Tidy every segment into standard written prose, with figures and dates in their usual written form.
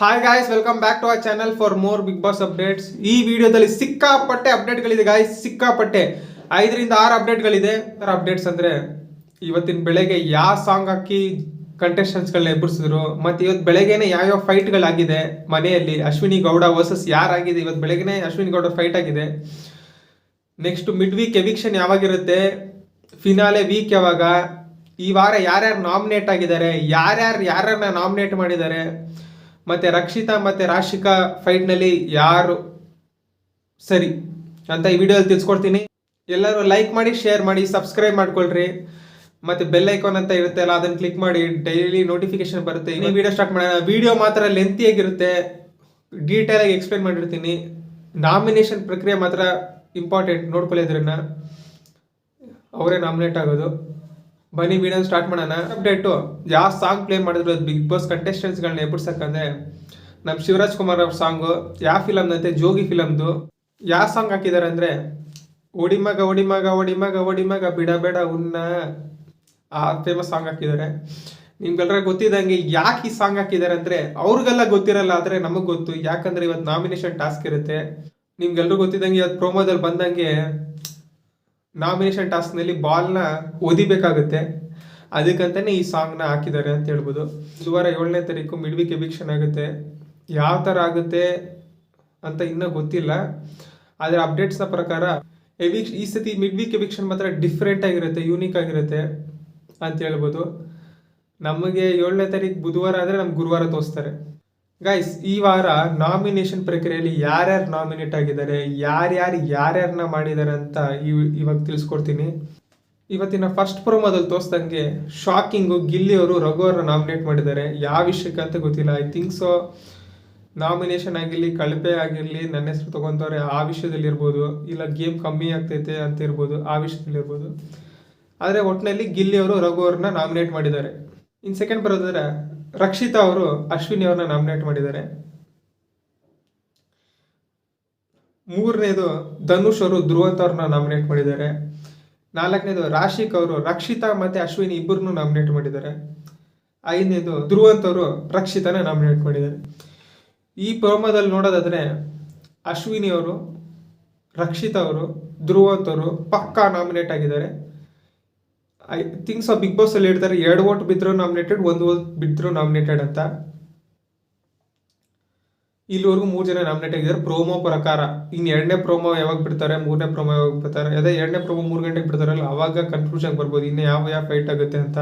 Hi guys, welcome back to our channel for more Bigg Boss updates. ಈ ವಿಡಿಯೋದಲ್ಲಿ ಸಿಕ್ಕಾಪಟ್ಟೆ ಅಪ್ಡೇಟ್ಗಳಿದೆ guys, ಸಿಕ್ಕಾಪಟ್ಟೆ 5 ರಿಂದ 6 ಅಪ್ಡೇಟ್ಗಳಿದೆ. ಅಪ್ಡೇಟ್ಸ್ ಅಂದ್ರೆ ಇವತ್ತಿನ ಬೆಳಗ್ಗೆ ಯಾವ ಸಾಂಗ್ ಹಾಕಿ ಕಂಟೆಸ್ಟೆಂಟ್ಸ್ಗಳನ್ನ ಎಬ್ಬರಿಸಿದ್ರು, ಮತ್ತೆ ಇವತ್ತು ಬೆಳಗ್ಗೆನೆ ಯಾವ್ಯಾವ ಫೈಟ್ಗಳಾಗಿದೆ ಮನೆಯಲ್ಲಿ. ಅಶ್ವಿನಿ ಗೌಡ ವರ್ಸಸ್ ಯಾರಾಗಿದೆ, ಇವತ್ತು ಬೆಳಗ್ಗೆನೆ ಅಶ್ವಿನಿ ಗೌಡ ಫೈಟ್ ಆಗಿದೆ. ನೆಕ್ಸ್ಟ್ ಮಿಡ್ ವೀಕ್ ಎವಿಕ್ಷನ್ ಯಾವಾಗಿರುತ್ತೆ, ಫಿನಾಲೆ ವೀಕ್ ಯಾವಾಗ, ಈ ವಾರ ಯಾರ್ಯಾರು ನಾಮಿನೇಟ್ ಆಗಿದ್ದಾರೆ, ಯಾರ್ಯಾರನ್ನ ನಾಮಿನೇಟ್ ಮಾಡಿದ್ದಾರೆ, ಮತ್ತೆ ರಕ್ಷಿತಾ ಮತ್ತೆ ರಾಶಿಕಾ ಫೈಟ್ನಲ್ಲಿ ಯಾರು ಸರಿ ಅಂತ ಈ ವಿಡಿಯೋದಲ್ಲಿ ತಿಳಿಸ್ಕೊಡ್ತೀನಿ. ಎಲ್ಲರೂ ಲೈಕ್ ಮಾಡಿ, ಶೇರ್ ಮಾಡಿ, ಸಬ್ಸ್ಕ್ರೈಬ್ ಮಾಡ್ಕೊಳ್ರಿ. ಮತ್ತೆ ಬೆಲ್ ಐಕಾನ್ ಅಂತ ಇರುತ್ತೆ ಅಲ್ಲ, ಅದನ್ನ ಕ್ಲಿಕ್ ಮಾಡಿ, ಡೈಲಿ ನೋಟಿಫಿಕೇಶನ್ ಬರುತ್ತೆ. ಈ ವಿಡಿಯೋ ಸ್ಟಾರ್ಟ್ ಮಾಡೋಣ. ವಿಡಿಯೋ ಮಾತ್ರ ಲೆಂತಿ ಆಗಿರುತ್ತೆ, ಡೀಟೇಲ್ ಆಗಿ ಎಕ್ಸ್ಪ್ಲೈನ್ ಮಾಡಿರ್ತೀನಿ. ನಾಮಿನೇಷನ್ ಪ್ರಕ್ರಿಯೆ ಮಾತ್ರ ಇಂಪಾರ್ಟೆಂಟ್, ನೋಡ್ಕೊಳ್ಳೋದ್ರನ್ನ ಅವರೇ ನಾಮಿನೇಟ್ ಆಗೋದು. ಬನ್ನಿ ವಿಡಿಯೋ ಸ್ಟಾರ್ಟ್ ಮಾಡೋಣ. ಅಪ್ಡೇಟು, ಯಾವ ಸಾಂಗ್ ಪ್ಲೇ ಮಾಡಿದ್ರು ಬಿಗ್ ಬಾಸ್ ಕಂಟೆಸ್ಟೆಂಟ್ಸ್ಗಳನ್ನ ಎಬ್ಬರ್ಸಕ್ಕಂದ್ರೆ ನಮ್ಮ ಶಿವರಾಜ್ ಕುಮಾರ್ ಅವ್ರ ಸಾಂಗು. ಯಾವ ಫಿಲಮ್ನಂತೆ, ಜೋಗಿ ಫಿಲಮ್ದು. ಯಾವ ಸಾಂಗ್ ಹಾಕಿದ್ದಾರೆ ಅಂದರೆ ಒಡಿಮಗ ಒಡಿಮಗ ಒಡಿಮಗ ಒಡಿಮಗ ಬಿಡಬೇಡ ಉನ್ನ, ಆ ಫೇಮಸ್ ಸಾಂಗ್ ಹಾಕಿದ್ದಾರೆ. ನಿಮ್ಗೆಲ್ಲರ ಗೊತ್ತಿದ್ದಂಗೆ ಯಾಕೆ ಈ ಸಾಂಗ್ ಹಾಕಿದ್ದಾರೆ ಅಂದರೆ ಅವ್ರಿಗೆಲ್ಲ ಗೊತ್ತಿರಲ್ಲ, ಆದರೆ ನಮಗೆ ಗೊತ್ತು. ಯಾಕಂದರೆ ಇವತ್ತು ನಾಮಿನೇಷನ್ ಟಾಸ್ಕ್ ಇರುತ್ತೆ. ನಿಮ್ಗೆಲ್ರೂ ಗೊತ್ತಿದ್ದಂಗೆ ಇವತ್ತು ಪ್ರೋಮೋದಲ್ಲಿ ಬಂದಂಗೆ ನಾಮಿನೇಷನ್ ಟಾಸ್ಕ್ನಲ್ಲಿ ಬಾಲ್ನ ಓದಿಬೇಕಾಗುತ್ತೆ. ಅದಕ್ಕಂತಾನೆ ಈ ಸಾಂಗ್ನ ಹಾಕಿದ್ದಾರೆ ಅಂತ ಹೇಳ್ಬೋದು. ಗುರುವಾರ 7ನೇ ತಾರೀಕು ಮಿಡ್ ವೀಕ್ ಎವಿಕ್ಷನ್ ಆಗುತ್ತೆ. ಯಾವ ಥರ ಆಗುತ್ತೆ ಅಂತ ಇನ್ನೂ ಗೊತ್ತಿಲ್ಲ, ಆದರೆ ಅಪ್ಡೇಟ್ಸ್ನ ಪ್ರಕಾರ ಈ ಸತಿ ಮಿಡ್ ವೀಕ್ ಎವಿಕ್ಷನ್ ಮಾತ್ರ ಡಿಫ್ರೆಂಟ್ ಆಗಿರುತ್ತೆ, ಯೂನಿಕ್ ಆಗಿರುತ್ತೆ ಅಂತ ಹೇಳ್ಬೋದು. ನಮಗೆ 7ನೇ ತಾರೀಕು ಬುಧವಾರ ಆದರೆ ನಮ್ಗೆ ಗುರುವಾರ ತೋರಿಸ್ತಾರೆ. ಗೈಸ್, ಈ ವಾರ ನಾಮಿನೇಷನ್ ಪ್ರಕ್ರಿಯೆಯಲ್ಲಿ ಯಾರ್ಯಾರು ನಾಮಿನೇಟ್ ಆಗಿದ್ದಾರೆ, ಯಾರ್ಯಾರನ್ನ ಮಾಡಿದ್ದಾರೆ ಅಂತ ಇವಾಗ ತಿಳಿಸ್ಕೊಡ್ತೀನಿ. ಇವತ್ತಿನ ಫಸ್ಟ್ ಪ್ರೋಮೋದಲ್ಲಿ ತೋರಿಸ್ದಂಗೆ ಶಾಕಿಂಗು, ಗಿಲ್ಲಿ ಅವರು ರಘು ಅವ್ರನ್ನ ನಾಮಿನೇಟ್ ಮಾಡಿದ್ದಾರೆ. ಯಾವ ವಿಷಯಕ್ಕೆ ಅಂತ ಗೊತ್ತಿಲ್ಲ. ಐ ಥಿಂಕ್ ಸೊ ನಾಮಿನೇಷನ್ ಆಗಿರಲಿ, ಕಳಪೆ ಆಗಿರಲಿ, ನನ್ನ ಹೆಸರು ತೊಗೊತವ್ರೆ ಆ ವಿಷಯದಲ್ಲಿ ಇರ್ಬೋದು, ಇಲ್ಲ ಗೇಮ್ ಕಮ್ಮಿ ಆಗ್ತೈತೆ ಅಂತ ಇರ್ಬೋದು, ಆ ವಿಷಯದಲ್ಲಿ ಇರ್ಬೋದು. ಆದರೆ ಒಟ್ಟಿನಲ್ಲಿ ಗಿಲ್ಲಿ ಅವರು ರಘು ಅವ್ರನ್ನ ನಾಮಿನೇಟ್ ಮಾಡಿದ್ದಾರೆ. ಇನ್ನು ಸೆಕೆಂಡ್ ಬರೋದಾದ್ರೆ ರಕ್ಷಿತಾ ಅವರು ಅಶ್ವಿನಿ ಅವ್ರನ್ನ ನಾಮಿನೇಟ್ ಮಾಡಿದ್ದಾರೆ. ಮೂರನೇದು ಧನುಷ್ ಅವರು ಧ್ರುವಂತ್ ಅವ್ರನ್ನ ನಾಮಿನೇಟ್ ಮಾಡಿದ್ದಾರೆ. 4ನೇದು ರಾಶಿಕ್ ಅವರು ರಕ್ಷಿತಾ ಮತ್ತೆ ಅಶ್ವಿನಿ ಇಬ್ಬರನ್ನು ನಾಮಿನೇಟ್ ಮಾಡಿದ್ದಾರೆ. 5ನೇದು ಧ್ರುವಂತ್ ಅವರು ರಕ್ಷಿತಾನ ನಾಮಿನೇಟ್ ಮಾಡಿದ್ದಾರೆ. ಈ ಪ್ರೋಮೋದಲ್ಲಿ ನೋಡೋದಾದ್ರೆ ಅಶ್ವಿನಿ ಅವರು, ರಕ್ಷಿತಾ ಅವರು, ಧ್ರುವಂತ್ ಅವರು ಪಕ್ಕಾ ನಾಮಿನೇಟ್ ಆಗಿದ್ದಾರೆ. ಐ ಥಿಂಕ್ಸ್ ಬಿಗ್ ಬಾಸ್ ಅಲ್ಲಿ ಹೇಳ್ತಾರೆ 2 ವೋಟ್ ಬಿದ್ರು ನಾಮಿನೇಟೆಡ್, 1 ವೋಟ್ ಬಿದ್ರು ನಾಮಿನೇಟೆಡ್ ಅಂತ. ಇಲ್ಲಿವರೆಗೂ 3 ಜನ ನಾಮಿನೇಟ್ ಆಗಿದ್ದಾರೆ ಪ್ರೋಮೋ ಪ್ರಕಾರ. ಇನ್ನು 2ನೇ ಪ್ರೋಮೋ ಯಾವಾಗ ಬಿಡ್ತಾರೆ, 3ನೇ ಪ್ರೋಮೋ ಯಾವಾಗ ಬಿಡ್ತಾರೆ, ಅದೇ 2ನೇ ಪ್ರೋಮೋ 3 ಗಂಟೆಗೆ ಬಿಡ್ತಾರಲ್ಲ, ಅವಾಗ ಕನ್ಫ್ಯೂಷನ್ ಬರ್ಬೋದು ಇನ್ನು ಯಾವ ಫೈಟ್ ಆಗುತ್ತೆ ಅಂತ.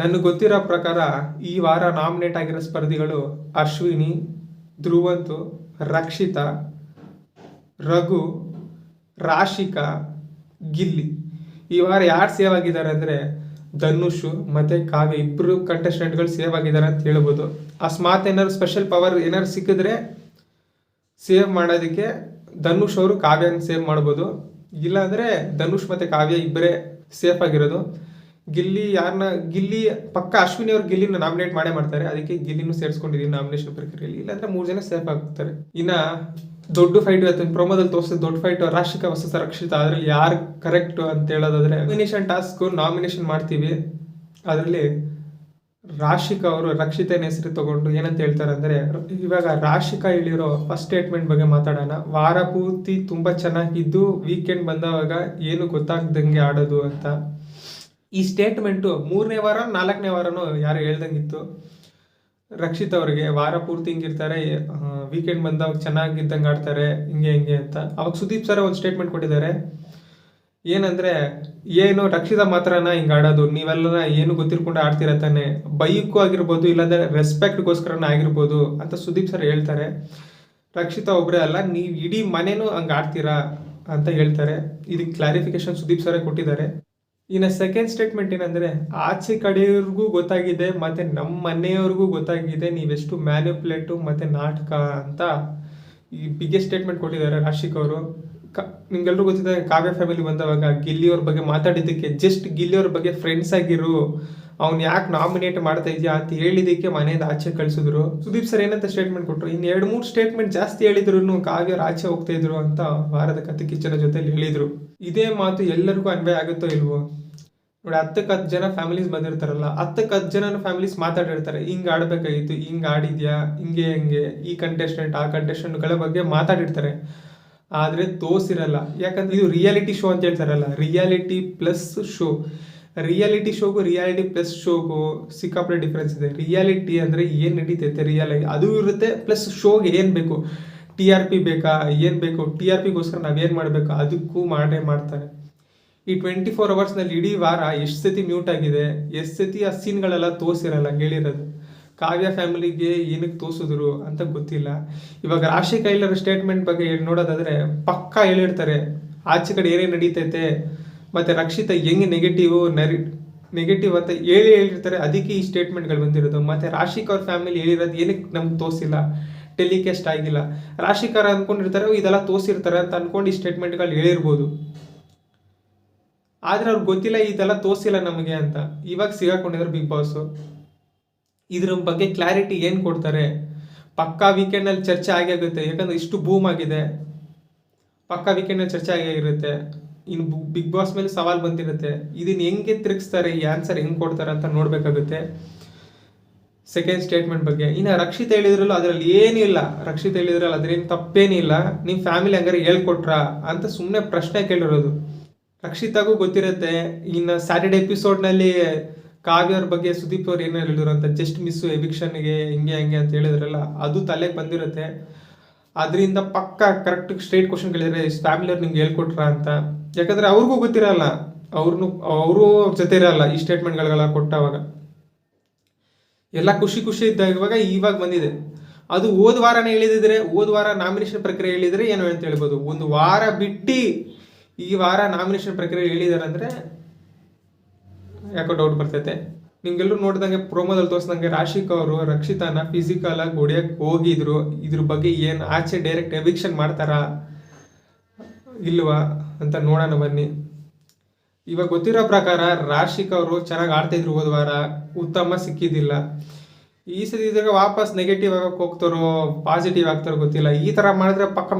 ನನಗೆ ಗೊತ್ತಿರೋ ಪ್ರಕಾರ ಈ ವಾರ ನಾಮಿನೇಟ್ ಆಗಿರೋ ಸ್ಪರ್ಧಿಗಳು ಅಶ್ವಿನಿ, ಧ್ರುವಂತು, ರಕ್ಷಿತಾ, ರಘು, ರಾಶಿಕಾ, ಗಿಲ್ಲಿ. ಈ ವಾರ ಯಾರು ಸೇವ್ ಆಗಿದ್ದಾರೆ ಅಂದರೆ ಧನುಷ್ ಮತ್ತು ಕಾವ್ಯ ಇಬ್ಬರು ಕಂಟೆಸ್ಟೆಂಟ್ಗಳು ಸೇವ್ ಆಗಿದ್ದಾರೆ ಅಂತ ಹೇಳ್ಬೋದು. ಅಕಸ್ಮಾತ್ ಏನಾದ್ರು ಸ್ಪೆಷಲ್ ಪವರ್ ಏನಾದ್ರು ಸಿಕ್ಕಿದ್ರೆ ಸೇವ್ ಮಾಡೋದಕ್ಕೆ ಧನುಷ್ ಅವರು ಕಾವ್ಯನ ಸೇವ್ ಮಾಡ್ಬೋದು. ಇಲ್ಲಾಂದರೆ ಧನುಷ್ ಮತ್ತು ಕಾವ್ಯ ಇಬ್ಬರೇ ಸೇಫ್ ಆಗಿರೋದು. ಗಿಲ್ಲಿ ಪಕ್ಕ ಅಶ್ವಿನಿ ಅವ್ರು ಗಿಲ್ಲಿನ ನಾಮಿನೇಟ್ ಮಾಡ್ತಾರೆ, ಅದಕ್ಕೆ ಗಿಲ್ಲಿನೂ ಸೇರಿಸ್ಕೊಂಡಿದ್ದೀನಿ ನಾಮಿನೇಷನ್ ಪ್ರಕ್ರಿಯೆಯಲ್ಲಿ. ಇಲ್ಲಾಂದರೆ 3 ಜನ ಸೇಫ್ ಆಗ್ತಾರೆ. ಇನ್ನು ದೊಡ್ಡ ಫೈಟ್ ಇವತ್ತು ಪ್ರೋಮೋದಲ್ಲಿ ತೋರಿಸಿದ ದೊಡ್ಡ ಫೈಟ್ ರಾಶಿಕಾ ವರ್ಸಸ್ ರಕ್ಷಿತಾ. ಅದರಲ್ಲಿ ಯಾರು ಕರೆಕ್ಟ್ ಅಂತ ಹೇಳೋದಾದ್ರೆ ನಾಮಿನೇಷನ್ ಟಾಸ್ಕ್ ನಾಮಿನೇಷನ್ ಮಾಡ್ತೀವಿ, ಅದರಲ್ಲಿ ರಾಶಿಕಾ ಅವರು ರಕ್ಷಿತನ ಹೆಸರು ತಗೊಂಡು ಏನಂತ ಹೇಳ್ತಾರೆ ಅಂದರೆ, ಇವಾಗ ರಾಶಿಕಾ ಹೇಳಿರೋ ಫಸ್ಟ್ ಸ್ಟೇಟ್ಮೆಂಟ್ ಬಗ್ಗೆ ಮಾತಾಡೋಣ. ವಾರ ಪೂರ್ತಿ ತುಂಬ ಚೆನ್ನಾಗಿದ್ದು ವೀಕೆಂಡ್ ಬಂದವಾಗ ಏನು ಗೊತ್ತಾಗ್ದಂಗೆ ಆಡೋದು ಅಂತ. ಈ ಸ್ಟೇಟ್ಮೆಂಟು 3ನೇ ವಾರ 4ನೇ ವಾರನೂ ಯಾರು ಹೇಳ್ದಂಗಿತ್ತು. ರಕ್ಷಿತ್ ಅವ್ರಿಗೆ ವಾರ ಪೂರ್ತಿ ಹಿಂಗಿರ್ತಾರೆ, ವೀಕೆಂಡ್ ಬಂದಾಗ ಚೆನ್ನಾಗಿದ್ದಂಗೆ ಆಡ್ತಾರೆ, ಹಿಂಗೆ ಅಂತ. ಅವಾಗ ಸುದೀಪ್ ಸರ್ ಒಂದು ಸ್ಟೇಟ್ಮೆಂಟ್ ಕೊಟ್ಟಿದ್ದಾರೆ. ಏನಂದರೆ, ಏನು ರಕ್ಷಿತಾ ಮಾತ್ರನ ಹಿಂಗೆ ಆಡೋದು, ನೀವೆಲ್ಲ ಏನು ಗೊತ್ತಿರ್ಕೊಂಡು ಆಡ್ತೀರ ತಾನೆ, ಬೈಕು ಆಗಿರ್ಬೋದು, ಇಲ್ಲಾಂದರೆ ರೆಸ್ಪೆಕ್ಟ್ಗೋಸ್ಕರನ ಆಗಿರ್ಬೋದು ಅಂತ ಸುದೀಪ್ ಸರ್ ಹೇಳ್ತಾರೆ. ರಕ್ಷಿತಾ ಒಬ್ಬರೇ ಅಲ್ಲ, ನೀವು ಇಡೀ ಮನೇನೂ ಹಂಗೆ ಆಡ್ತೀರಾ ಅಂತ ಹೇಳ್ತಾರೆ. ಇದಕ್ಕೆ ಕ್ಲಾರಿಫಿಕೇಶನ್ ಸುದೀಪ್ ಸರೇ ಕೊಟ್ಟಿದ್ದಾರೆ. ಇನ್ನು ಸೆಕೆಂಡ್ ಸ್ಟೇಟ್ಮೆಂಟ್ ಏನಂದರೆ, ಆಚೆ ಕಡೆಯವ್ರಿಗೂ ಗೊತ್ತಾಗಿದೆ ಮತ್ತು ನಮ್ಮ ಮನೆಯವ್ರಿಗೂ ಗೊತ್ತಾಗಿದೆ ನೀವೆಷ್ಟು ಮ್ಯಾನ್ಯುಪ್ಯುಲೇಟು ಮತ್ತು ನಾಟಕ ಅಂತ ಈ ಬಿಗ್ಗೆಸ್ಟ್ ಸ್ಟೇಟ್ಮೆಂಟ್ ಕೊಟ್ಟಿದ್ದಾರೆ ರಾಶಿಕ್ ಅವರು. ನಿಮ್ಗೆಲ್ರೂ ಗೊತ್ತಿದೆ, ಕಾವ್ಯ ಫ್ಯಾಮಿಲಿ ಬಂದವಾಗ ಗಿಲ್ಲಿಯವ್ರ ಬಗ್ಗೆ ಮಾತಾಡಿದ್ದಕ್ಕೆ, ಜಸ್ಟ್ ಗಿಲ್ಲಿಯವ್ರ ಬಗ್ಗೆ ಫ್ರೆಂಡ್ಸ್ ಆಗಿರು, ಅವ್ನು ಯಾಕೆ ನಾಮಿನೇಟ್ ಮಾಡ್ತಾ ಇದೆಯಾ ಅಂತ ಹೇಳಿದ್ದಕ್ಕೆ ಮನೆಯಿಂದ ಆಚೆ ಕಳಿಸಿದ್ರು. ಸುದೀಪ್ ಸರ್ ಏನಂತ ಸ್ಟೇಟ್ಮೆಂಟ್ ಕೊಟ್ಟರು, ಇನ್ನು 2-3 ಸ್ಟೇಟ್ಮೆಂಟ್ ಜಾಸ್ತಿ ಹೇಳಿದ್ರು ಕಾವ್ಯರು ಆಚೆ ಹೋಗ್ತಾ ಇದ್ರು ಅಂತ ವಾರದ ಕತೆ ಕಿಚ್ಚನ ಜೊತೆಲಿ ಹೇಳಿದರು. ಇದೇ ಮಾತು ಎಲ್ಲರಿಗೂ ಅನ್ವಯ ಆಗುತ್ತೋ ಇಲ್ವೋ? ನೋಡಿ 10 ಜನ ಫ್ಯಾಮಿಲೀಸ್ ಬಂದಿರ್ತಾರಲ್ಲ, 10 ಜನನ ಫ್ಯಾಮಿಲೀಸ್ ಮಾತಾಡಿರ್ತಾರೆ, ಹಿಂಗೆ ಆಡಬೇಕಾಗಿತ್ತು, ಹಿಂಗೆ ಆಡಿದ್ಯಾ, ಹಿಂಗೆ ಈ ಕಂಟೆಸ್ಟೆಂಟ್ ಆ ಕಂಟೆಸ್ಟೆಂಟ್ಗಳ ಬಗ್ಗೆ ಮಾತಾಡಿರ್ತಾರೆ. ಆದರೆ ತೋರಿಸಿರಲ್ಲ. ಯಾಕಂದ್ರೆ ಇದು ರಿಯಾಲಿಟಿ ಶೋ ಅಂತ ಹೇಳ್ತಾರಲ್ಲ, ರಿಯಾಲಿಟಿ ಪ್ಲಸ್ ಶೋ. ರಿಯಾಲಿಟಿ ಶೋಗೂ ರಿಯಾಲಿಟಿ ಪ್ಲಸ್ ಶೋಗೂ ಸಿಕ್ಕಾಪಟ್ಟೆ ಡಿಫ್ರೆನ್ಸ್ ಇದೆ. ರಿಯಾಲಿಟಿ ಅಂದರೆ ಏನು ನಡೀತೈತೆ ರಿಯಲ್ ಆಗಿ ಅದು ಇರುತ್ತೆ, ಪ್ಲಸ್ ಶೋಗೆ ಏನು ಬೇಕು, TRP ಬೇಕಾ, ಏನು ಬೇಕು, TRPಗೋಸ್ಕರ ನಾವೇನು ಮಾಡಬೇಕು ಅದಕ್ಕೂ ಮಾಡ್ತಾರೆ. ಈ 24 ಅವರ್ಸ್ನಲ್ಲಿ ಇಡೀ ವಾರ ಎಷ್ಟು ಸತಿ ಮ್ಯೂಟ್ ಆಗಿದೆ, ಎಷ್ಟು ಸತಿ ಆ ಸೀನ್ಗಳೆಲ್ಲ ತೋರಿಸಿರಲ್ಲ ಹೇಳಿರೋದು. ಕಾವ್ಯ ಫ್ಯಾಮಿಲಿಗೆ ಏನಕ್ಕೆ ತೋರಿಸಿದ್ರು ಅಂತ ಗೊತ್ತಿಲ್ಲ. ಇವಾಗ ರಾಶಿ ಕೈಲರ್ ಸ್ಟೇಟ್ಮೆಂಟ್ ಬಗ್ಗೆ ನೋಡೋದಾದರೆ ಪಕ್ಕಾ ಹೇಳಿರ್ತಾರೆ ಆಚೆ ಕಡೆ ಏನೇನು ನಡೀತೈತೆ, ಮತ್ತು ರಕ್ಷಿತಾ ಹೆಂಗೆ ನೆಗೆಟಿವ್ ಅಂತ ಹೇಳಿರ್ತಾರೆ. ಅದಕ್ಕೆ ಈ ಸ್ಟೇಟ್ಮೆಂಟ್ಗಳು ಬಂದಿರೋದು. ಮತ್ತು ರಾಶಿಕ್ ಅವ್ರ ಫ್ಯಾಮಿಲಿ ಹೇಳಿರೋದು ಏನಕ್ಕೆ ನಮ್ಗೆ ತೋರಿಸಿಲ್ಲ, ಟೆಲಿಕಾಸ್ಟ್ ಆಗಿಲ್ಲ. ರಾಶಿಕರ್ ಅಂದ್ಕೊಂಡಿರ್ತಾರೆ ಇದೆಲ್ಲ ತೋರಿಸಿರ್ತಾರೆ ಅಂತ ಅಂದ್ಕೊಂಡು ಈ ಸ್ಟೇಟ್ಮೆಂಟ್ಗಳು ಹೇಳಿರ್ಬೋದು. ಆದರೆ ಅವ್ರಿಗೆ ಗೊತ್ತಿಲ್ಲ ಇದೆಲ್ಲ ತೋರಿಸಿಲ್ಲ ನಮಗೆ ಅಂತ. ಇವಾಗ ಸಿಗಾಕೊಂಡಿದ್ದಾರೆ ಬಿಗ್ ಬಾಸು. ಇದ್ರ ಬಗ್ಗೆ ಕ್ಲಾರಿಟಿ ಏನು ಕೊಡ್ತಾರೆ? ಪಕ್ಕಾ ವೀಕೆಂಡ್ನಲ್ಲಿ ಚರ್ಚೆ ಆಗುತ್ತೆ, ಯಾಕಂದ್ರೆ ಇಷ್ಟು ಬೂಮ್ ಆಗಿದೆ. ಪಕ್ಕಾ ವೀಕೆಂಡ್ನಲ್ಲಿ ಚರ್ಚೆ ಆಗಿರುತ್ತೆ. ಇನ್ನು ಬಿಗ್ ಬಾಸ್ ಮೇಲೆ ಸವಾಲು ಬಂದಿರುತ್ತೆ. ಇದನ್ನ ಹೆಂಗೆ ತಿರುಗಿಸ್ತಾರೆ, ಈ ಆನ್ಸರ್ ಹೆಂಗೆ ಕೊಡ್ತಾರೆ ಅಂತ ನೋಡಬೇಕಾಗುತ್ತೆ. ಸೆಕೆಂಡ್ ಸ್ಟೇಟ್ಮೆಂಟ್ ಬಗ್ಗೆ ಇನ್ನು ರಕ್ಷಿತಾ ಹೇಳಿದ್ರಲ್ಲ, ಅದರಲ್ಲಿ ಏನಿಲ್ಲ. ರಕ್ಷಿತಾ ಹೇಳಿದ್ರಲ್ಲ ಅದ್ರೇನು ತಪ್ಪೇನಿಲ್ಲ, ನಿಮ್ಮ ಫ್ಯಾಮಿಲಿ ಹಂಗಾರೆ ಹೇಳ್ಕೊಟ್ರಾ ಅಂತ ಸುಮ್ಮನೆ ಪ್ರಶ್ನೆ ಕೇಳಿರೋದು. ರಕ್ಷಿತಾಗೂ ಗೊತ್ತಿರುತ್ತೆ. ಇನ್ನು ಸ್ಯಾಟರ್ಡೆ ಎಪಿಸೋಡ್ನಲ್ಲಿ ಕಾವ್ಯ ಅವ್ರ ಬಗ್ಗೆ ಸುದೀಪ್ ಅವ್ರು ಏನು ಹೇಳಿದ್ರು ಅಂತ, ಜಸ್ಟ್ ಮಿಸ್ಸು ಎವಿಕ್ಷನ್ಗೆ ಹಿಂಗೆ ಅಂತ ಹೇಳಿದ್ರಲ್ಲ, ಅದು ತಲೆಗೆ ಬಂದಿರುತ್ತೆ. ಅದರಿಂದ ಪಕ್ಕ ಕರೆಕ್ಟ್ ಸ್ಟ್ರೇಟ್ ಕ್ವಶನ್ ಕೇಳಿದ್ರೆ ಫ್ಯಾಮಿಲಿಯವ್ರು ನಿಮ್ಗೆ ಹೇಳ್ಕೊಟ್ರಾ ಅಂತ. ಯಾಕಂದರೆ ಅವ್ರಿಗೂ ಗೊತ್ತಿರಲ್ಲ, ಅವರು ಜೊತೆ ಇರಲ್ಲ ಈ ಸ್ಟೇಟ್ಮೆಂಟ್ಗಳಿಗೆಲ್ಲ ಕೊಟ್ಟವಾಗ. ಎಲ್ಲ ಖುಷಿ ಇವಾಗ ಬಂದಿದೆ. ಅದು ಹೋದ ವಾರನೇ ಹೇಳಿದ್ರೆ, ಹೋದ ವಾರ ನಾಮಿನೇಷನ್ ಪ್ರಕ್ರಿಯೆ ಹೇಳಿದರೆ ಏನು ಅಂತ ಹೇಳ್ಬೋದು. ಒಂದು ವಾರ ಬಿಟ್ಟು ಈ ವಾರ ನಾಮಿನೇಷನ್ ಪ್ರಕ್ರಿಯೆ ಹೇಳಿದಾರೆ ಅಂದರೆ ಯಾಕೋ ಡೌಟ್ ಬರ್ತೈತೆ. ನಿಮ್ಗೆಲ್ಲರೂ ನೋಡಿದಂಗೆ ಪ್ರೋಮೋದಲ್ಲಿ ತೋರಿಸಿದಂಗೆ ರಾಶಿಕ್ ಅವರು ರಕ್ಷಿತಾನ ಫಿಸಿಕಲ್ ಆಗಿ ಹೊಡಿಯಕ್ಕೆ ಹೋಗಿದ್ರು. ಇದ್ರ ಬಗ್ಗೆ ಏನು ಆಚೆ ಡೈರೆಕ್ಟ್ ಎವಿಕ್ಷನ್ ಮಾಡ್ತಾರಾ ಇಲ್ವಾ ಅಂತ ನೋಡೋಣ ಬನ್ನಿ. ಇವಾಗ ಗೊತ್ತಿರೋ ಪ್ರಕಾರ ರಾಶಿಕ್ ಅವರು ಚೆನ್ನಾಗಿ ಆಡ್ತಾಯಿದ್ರು, ಹೋದ ವಾರ ಉತ್ತಮ ಸಿಕ್ಕಿದ್ದಿಲ್ಲ. ಈ ಸತಿ ಇದ್ರಾಗ ವಾಪಸ್ ನೆಗೆಟಿವ್ ಆಗಕ್ಕೆ ಹೋಗ್ತಾರೋ ಪಾಸಿಟಿವ್ ಆಗ್ತಾರೋ ಗೊತ್ತಿಲ್ಲ. ಈ ಥರ ಮಾಡಿದ್ರೆ ಪಕ್ಕ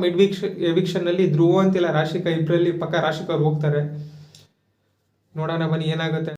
ಎವಿಕ್ಷನ್ನಲ್ಲಿ ಧ್ರುವ ಅಂತಿಲ್ಲ ರಾಶಿಕಾ, ಇಬ್ಬರಲ್ಲಿ ಪಕ್ಕ ರಾಶಿಕ್ ಅವ್ರು ಹೋಗ್ತಾರೆ. ನೋಡೋಣ ಬನ್ನಿ ಏನಾಗುತ್ತೆ.